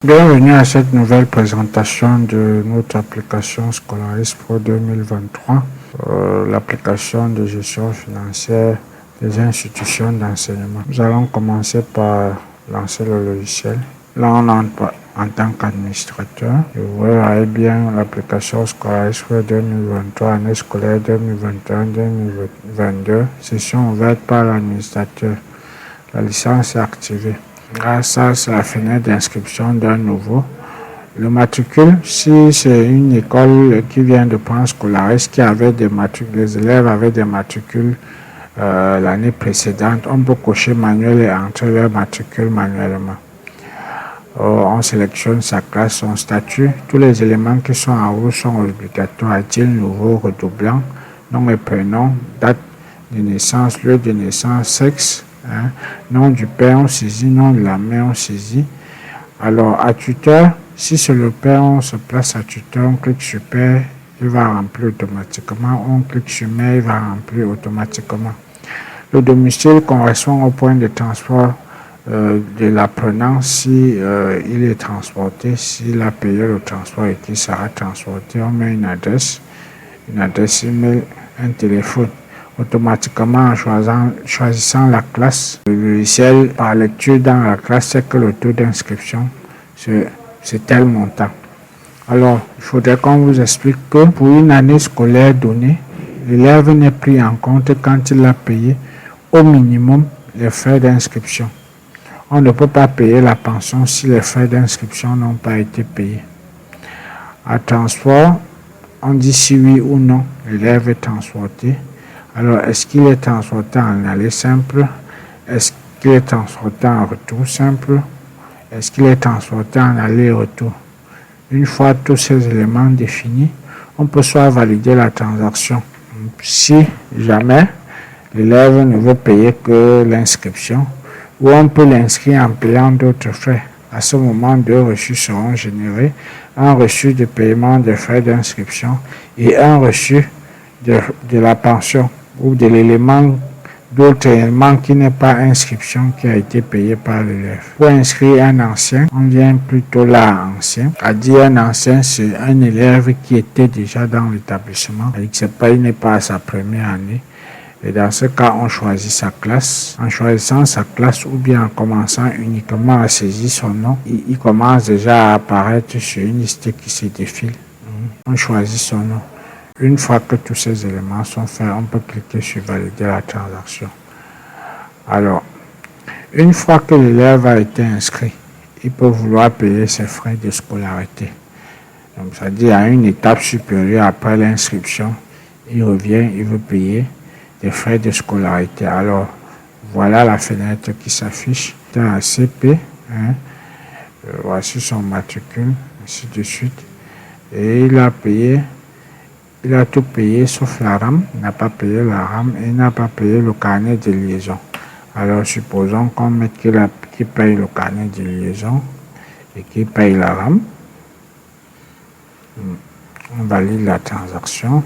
Bienvenue à cette nouvelle présentation de notre application Scolaris Pro 2023, l'application de gestion financière des institutions d'enseignement. Nous allons commencer par lancer le logiciel. Là, on entre en tant qu'administrateur. Et vous voyez bien l'application Scolaris Pro 2023, année scolaire 2021-2022, session ouverte par l'administrateur. La licence est activée. Grâce à la fenêtre d'inscription d'un nouveau. Le matricule, si c'est une école qui vient de prendre Scolaris, qui avait des matricules, les élèves avaient des matricules l'année précédente, on peut cocher manuel et entrer leur matricule manuellement. On sélectionne sa classe, son statut. Tous les éléments qui sont en haut sont obligatoires. Titre nouveau, redoublant, nom et prénom, date de naissance, lieu de naissance, sexe. Nom du père on saisit, nom de la mère on saisit. Alors à tuteur, si c'est le père, on se place à tuteur, on clique sur père, il va remplir automatiquement. On clique sur mère, il va remplir automatiquement. Le domicile correspond au point de transport de l'apprenant si il est transporté, s'il a payé le transport et qu'il sera transporté. On met une adresse email, un téléphone. Automatiquement, en choisissant la classe, le logiciel par lecture dans la classe, c'est que le taux d'inscription, c'est tel montant. Alors, il faudrait qu'on vous explique que pour une année scolaire donnée, l'élève n'est pris en compte quand il a payé au minimum les frais d'inscription. On ne peut pas payer la pension si les frais d'inscription n'ont pas été payés. À transport, on dit si oui ou non l'élève est transporté. Alors, est-ce qu'il est transporté en aller simple? Est-ce qu'il est transporté en retour simple? Est-ce qu'il est transporté en aller-retour? Une fois tous ces éléments définis, on peut soit valider la transaction. Si jamais l'élève ne veut payer que l'inscription, ou on peut l'inscrire en payant d'autres frais. À ce moment, deux reçus seront générés, un reçu de paiement des frais d'inscription et un reçu de la pension ou de l'élément, d'autres éléments qui n'est pas inscription qui a été payé par l'élève. Pour inscrire un ancien, on vient plutôt là ancien. À dire un ancien, c'est un élève qui était déjà dans l'établissement. Il n'est pas à sa première année. Et dans ce cas, on choisit sa classe. En choisissant sa classe ou bien en commençant uniquement à saisir son nom, il commence déjà à apparaître sur une liste qui se défile. On choisit son nom. Une fois que tous ces éléments sont faits, on peut cliquer sur valider la transaction. Alors, une fois que l'élève a été inscrit, il peut vouloir payer ses frais de scolarité. Donc, c'est-à-dire à une étape supérieure après l'inscription, il revient, il veut payer des frais de scolarité. Alors, voilà la fenêtre qui s'affiche dans la CP. Voici son matricule, ainsi de suite. Et il a payé. Il a tout payé sauf la RAM, il n'a pas payé la RAM et il n'a pas payé le carnet de liaison. Alors supposons qu'on mette qu'il paye le carnet de liaison et qu'il paye la RAM. On valide la transaction.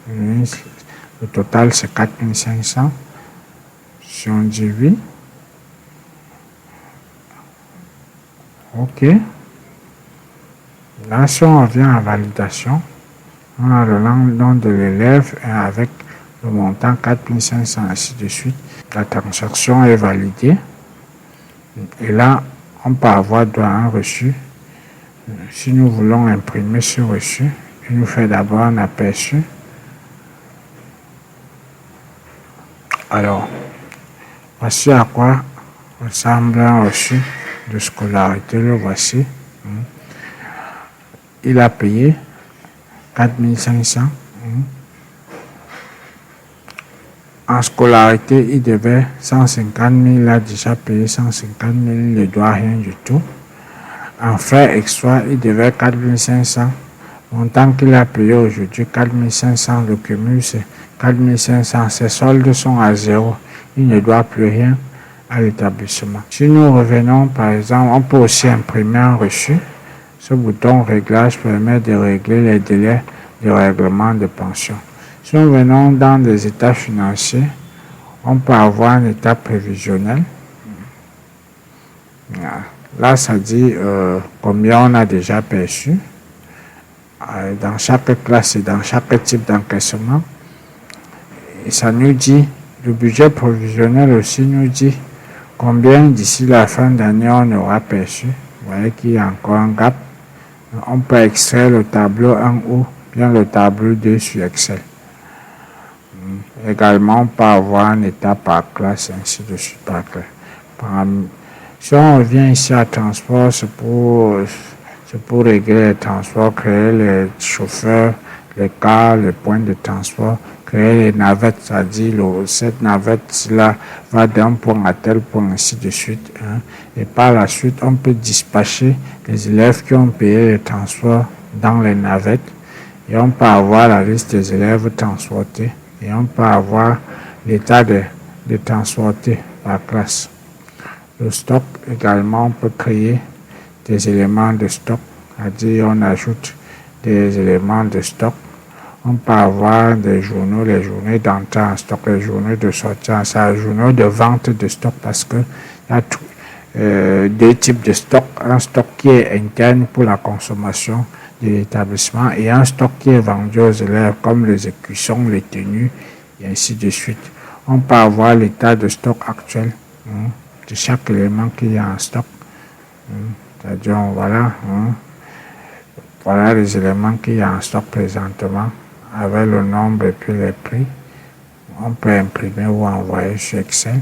Le total c'est 4500. Si on dit oui. OK. Là, si on revient à validation, on a le nom de l'élève avec le montant 4500, ainsi de suite. La transaction est validée. Et là, on peut avoir droit à un reçu. Si nous voulons imprimer ce reçu, il nous fait d'abord un aperçu. Alors, voici à quoi ressemble un reçu de scolarité. Le voici. Il a payé 4500. En scolarité, il devait 150 000, il a déjà payé 150 000, il ne doit rien du tout. En frais extra, il devait 4500. Montant qu'il a payé aujourd'hui, 4500, le cumul c'est 4500. Ses soldes sont à zéro. Il ne doit plus rien à l'établissement. Si nous revenons, par exemple, on peut aussi imprimer un reçu. Ce bouton réglage permet de régler les délais de règlement de pension. Si nous venons dans des états financiers, on peut avoir un état prévisionnel. Là, ça dit combien on a déjà perçu dans chaque classe et dans chaque type d'encaissement. Et ça nous dit, le budget provisionnel aussi nous dit combien d'ici la fin d'année on aura perçu. Vous voyez qu'il y a encore un gap. On peut extraire le tableau 1 ou bien le tableau 2 sur Excel. Également, on peut avoir un état par classe, ainsi de suite par classe. Si on revient ici à transport, c'est pour régler les transports, créer les chauffeurs, les cars, les points de transport, créer les navettes, c'est-à-dire cette navette-là va d'un point à tel point, ainsi de suite. Et par la suite, on peut dispatcher les élèves qui ont payé les transports dans les navettes. Et on peut avoir la liste des élèves transportés. Et on peut avoir l'état des transportés par classe. Le stock également, on peut créer des éléments de stock, c'est-à-dire on ajoute des éléments de stock. On peut avoir des journaux, les journées d'entrée en stock, les journées de sortie en stock, les journaux de vente de stock, parce que il y a deux types de stock. Un stock qui est interne pour la consommation de l'établissement et un stock qui est vendu aux élèves comme les écussons, les tenues et ainsi de suite. On peut avoir l'état de stock actuel de chaque élément qu'il y a en stock. C'est-à-dire, voilà les éléments qu'il y a en stock présentement avec le nombre et puis les prix. On peut imprimer ou envoyer sur Excel.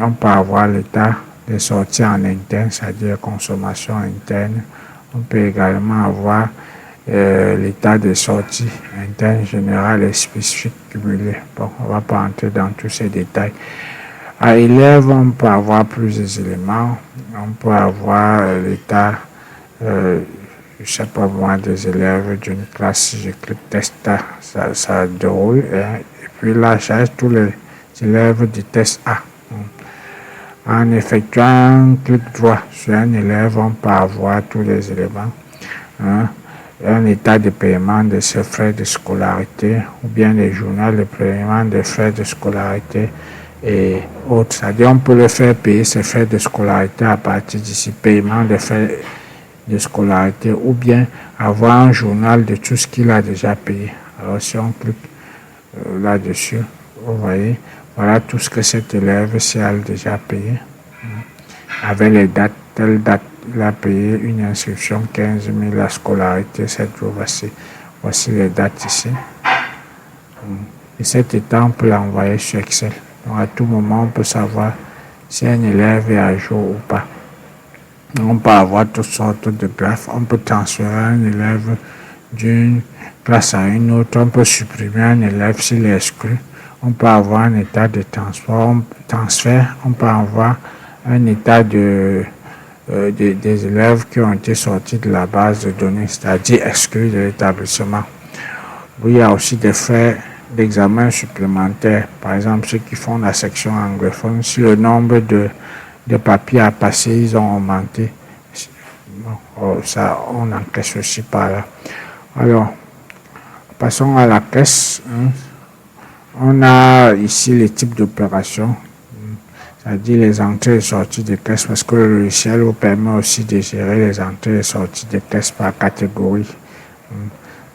On peut avoir l'état des sorties en interne, c'est-à-dire consommation interne. On peut également avoir l'état des sorties internes générales et spécifiques cumulées. Bon, on ne va pas entrer dans tous ces détails. À élèves, on peut avoir plusieurs éléments. On peut avoir l'état, je ne sais pas moi, des élèves d'une classe. Si je clique test A, ça déroule. Et puis là, j'ai tous les élèves du test A. En effectuant un clic droit sur un élève, on peut avoir tous les éléments. Un état de paiement de ses frais de scolarité ou bien les journaux de paiement des frais de scolarité et autres. C'est-à-dire on peut le faire payer ses frais de scolarité à partir d'ici, paiement des frais de scolarité, ou bien avoir un journal de tout ce qu'il a déjà payé. Alors si on clique là-dessus, vous voyez, voilà tout ce que cet élève-ci a déjà payé. Avec les dates, telle date, il a payé une inscription 15 000, la scolarité 7 jours. Voici les dates ici. Et cet état, on peut l'envoyer sur Excel. Donc à tout moment, on peut savoir si un élève est à jour ou pas. On peut avoir toutes sortes de graphes. On peut transférer un élève d'une classe à une autre. On peut supprimer un élève s'il est exclu. On peut avoir un état de transfert. On peut avoir un état des élèves qui ont été sortis de la base de données, c'est-à-dire exclus de l'établissement. Il y a aussi des frais d'examen supplémentaires. Par exemple, ceux qui font la section anglophone, si le nombre de papiers à passer, ils ont augmenté. Ça, on encaisse aussi par là. Alors, passons à la caisse. On a ici les types d'opérations, c'est-à-dire les entrées et sorties de caisse, parce que le logiciel vous permet aussi de gérer les entrées et sorties de caisse par catégorie.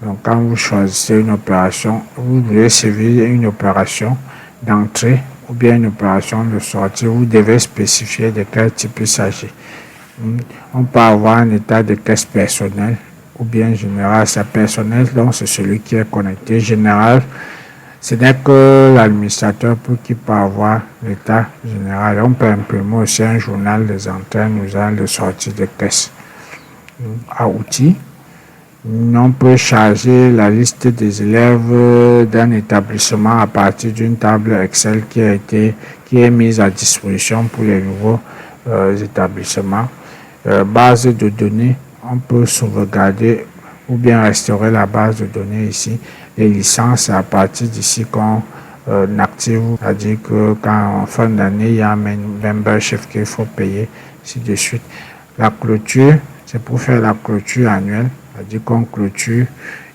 Donc, quand vous choisissez une opération, vous voulez servir une opération d'entrée ou bien une opération de sortie, vous devez spécifier de quel type il s'agit. On peut avoir un état de caisse personnel ou bien général. C'est personnel, donc c'est celui qui est connecté. Général, ce n'est que l'administrateur pour qui peut avoir l'état général. On peut imprimer aussi un journal des entrées, de sortie de caisse. À outils, on peut charger la liste des élèves d'un établissement à partir d'une table Excel qui est mise à disposition pour les nouveaux établissements. Base de données, on peut sauvegarder ou bien restaurer la base de données ici. Les licences, à partir d'ici qu'on active, c'est-à-dire que quand en fin d'année, il y a un membership qu'il faut payer, ainsi de suite. La clôture, c'est pour faire la clôture annuelle, c'est-à-dire qu'on clôture,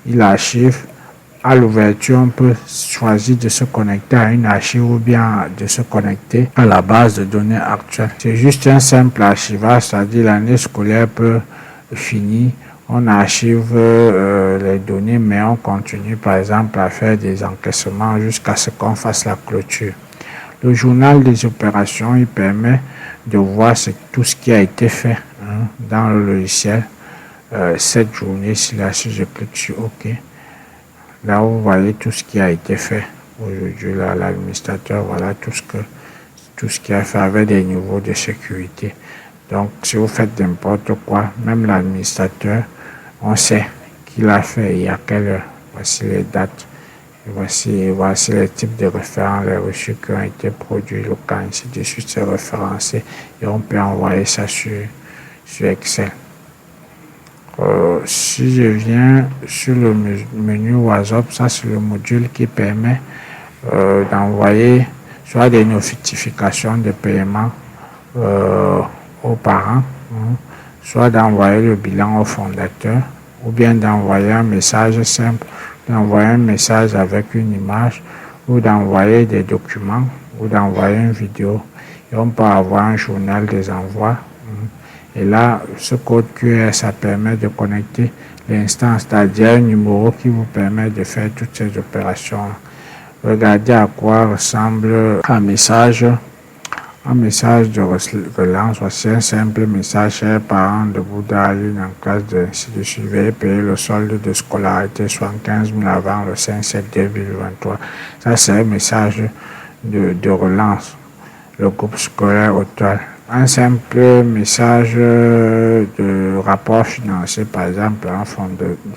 il archive à l'ouverture, on peut choisir de se connecter à une archive ou bien de se connecter à la base de données actuelle. C'est juste un simple archivage, c'est-à-dire l'année scolaire peut finir, on archive les données, mais on continue par exemple à faire des encaissements jusqu'à ce qu'on fasse la clôture. Le journal des opérations, il permet de voir tout ce qui a été fait dans le logiciel. Cette journée-ci, là, si je clique sur OK, là vous voyez tout ce qui a été fait aujourd'hui. Là, l'administrateur, voilà tout ce qu'il a fait avec des niveaux de sécurité. Donc, si vous faites n'importe quoi, même l'administrateur, on sait qu'il a fait et à quelle heure. Voici les dates. Et voici les types de référents, les reçus qui ont été produits, le cas, ainsi de suite, c'est référencé et on peut envoyer ça sur Excel. Si je viens sur le menu WhatsApp, ça c'est le module qui permet d'envoyer soit des notifications de paiement aux parents, soit d'envoyer le bilan au fondateur, ou bien d'envoyer un message simple, d'envoyer un message avec une image, ou d'envoyer des documents, ou d'envoyer une vidéo. Et on peut avoir un journal des envois. Et là, ce code QR, ça permet de connecter l'instance, c'est-à-dire un numéro qui vous permet de faire toutes ces opérations. Regardez à quoi ressemble un message de relance. Voici un simple message: chers parents de Bouddha, une en classe de ainsi de suite, veuillez payer le solde de scolarité 75 000 avant le 5/7/2023. Ça, c'est un message de relance. Le groupe scolaire Autel. Un simple message de rapport financier, par exemple, un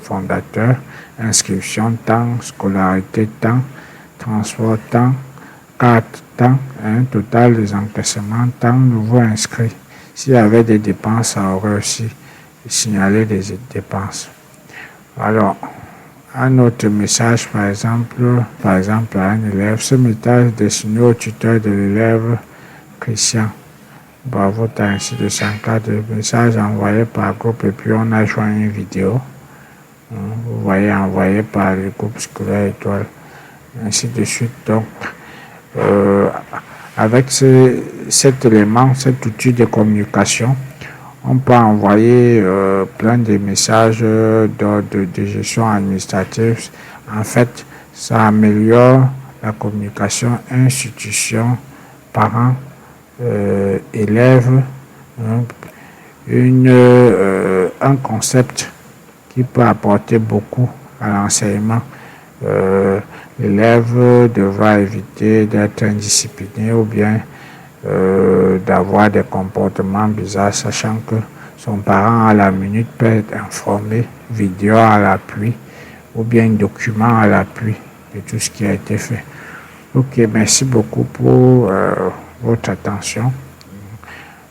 fondateur, inscription temps, scolarité temps, transport temps, carte temps, total des encaissements temps, nouveau inscrit. S'il y avait des dépenses, ça aurait aussi signalé des dépenses. Alors, un autre message, par exemple à un élève, ce message destiné au tuteur de l'élève Christian. Bravo, tu as ainsi de 104 messages envoyés par groupe et puis on a joint une vidéo. Vous voyez, envoyé par le groupe scolaire étoile, ainsi de suite. Donc, avec cet élément, cet outil de communication, on peut envoyer plein de messages de gestion administrative. En fait, ça améliore la communication institution, parents, élèves, un concept qui peut apporter beaucoup à l'enseignement. L'élève devra éviter d'être indiscipliné ou bien d'avoir des comportements bizarres, sachant que son parent à la minute peut être informé, vidéo à l'appui ou bien document à l'appui de tout ce qui a été fait. Ok, merci beaucoup pour votre attention.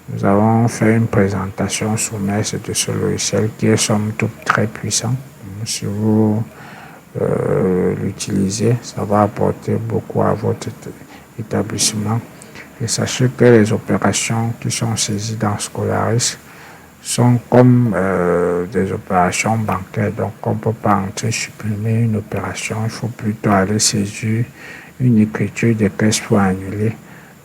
Nous avons fait une présentation sommaire de ce logiciel qui est somme toute très puissant. Si vous l'utilisez, ça va apporter beaucoup à votre établissement. Et sachez que les opérations qui sont saisies dans Scolaris sont comme des opérations bancaires. Donc, on ne peut pas entrer supprimer une opération. Il faut plutôt aller saisir une écriture de caisse pour annuler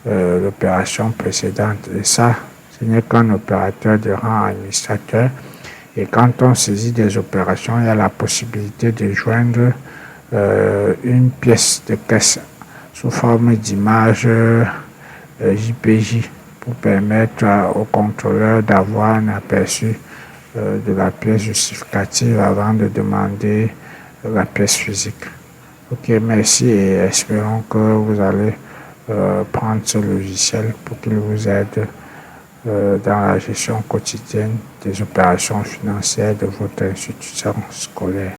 l'opération précédente. Et ça, ce n'est qu'un opérateur de rang administrateur. Et quand on saisit des opérations, il y a la possibilité de joindre une pièce de caisse sous forme d'image JPJ pour permettre au contrôleur d'avoir un aperçu de la pièce justificative avant de demander la pièce physique. Ok, merci et espérons que vous allez prendre ce logiciel pour qu'il vous aide dans la gestion quotidienne des opérations financières de votre institution scolaire.